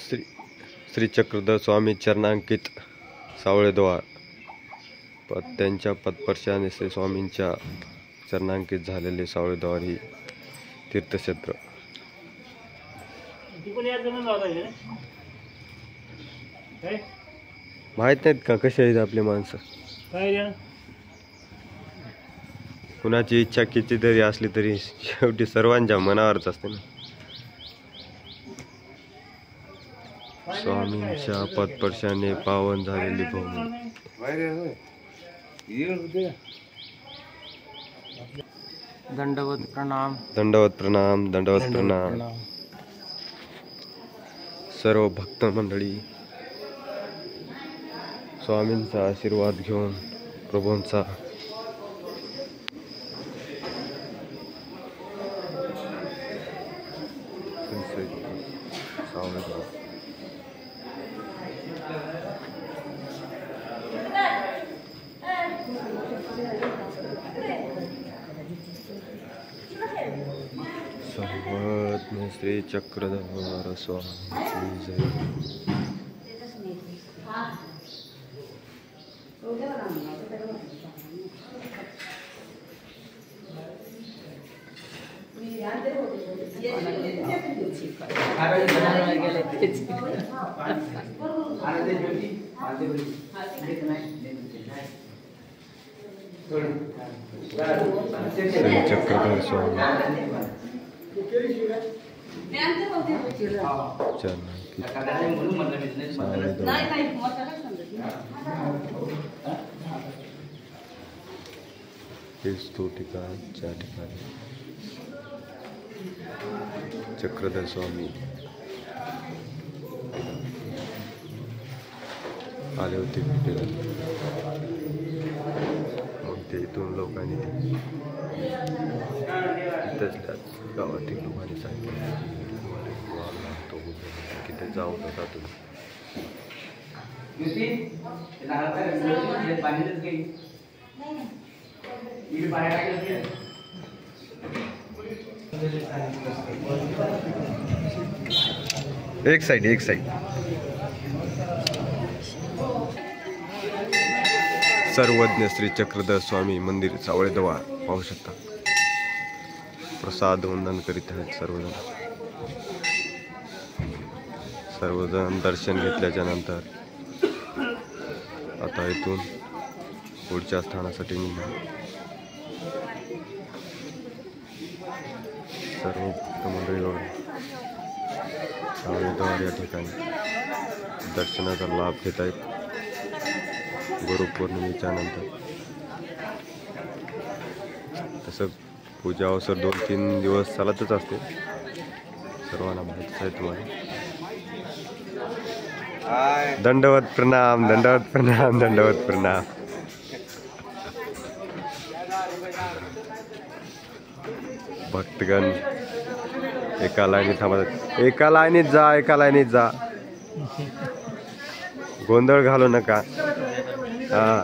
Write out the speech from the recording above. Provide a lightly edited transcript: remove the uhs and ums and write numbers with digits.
श्री चक्रधर स्वामी चरणांकित सावळेद्वार त्यांच्या पदस्पर्शाने श्री स्वामींच्या चरणांकित झालेले सावळेद्वार ही तीर्थक्षेत्र माहित नाहीत का कसे आहेत आपले माणसं. कुणाची इच्छा किती तरी असली तरी शेवटी सर्वांच्या मनावरच असते ना. स्वामींच्या पदस्पर्शाने पावन झालेली भूमी. दंडवत प्रणाम. दंडवत प्रणाम. दंडवत प्रणाम. सर्व भक्त मंडळी स्वामींचा आशीर्वाद घेऊन प्रभूंचा सर्वज्ञ श्री चक्रधर स्वामी जय. श्री चक्रधर स्वामी हेच तो ठिकाण ज्या ठिकाणी चक्रधर स्वामी आले होते भेटीला. मग ते इथून लोकांनी तिथल्याच गावातील लोकांनी सांगितलं तिथे जाऊ नका तुम्ही. एक साइड सर्वज्ञ श्री चक्रधर स्वामी मंदिर सावळेद्वार पाहू शकता. प्रसाद वंदन करीत आहेत सर्वजण दर्शन घेतल्याच्या नंतर आता इथून पुढच्या स्थानासाठी निघालो. सर्व मंडळी सावळेद्वार या ठिकाणी दर्शनाचा लाभ घेत आहेत. गुरुपौर्णिमेच्या नंतर तसं पूजा अवसर 2-3 दिवस चालतच असते. सर्वांना माहितीच आहे तुम्हाला. दंडवत प्रणाम. दंडवत प्रणाम. दंडवत प्रणाम. भक्तगण एका लाईनीत थांबतात. एका लाईनीत जा. गोंधळ घालू नका. हा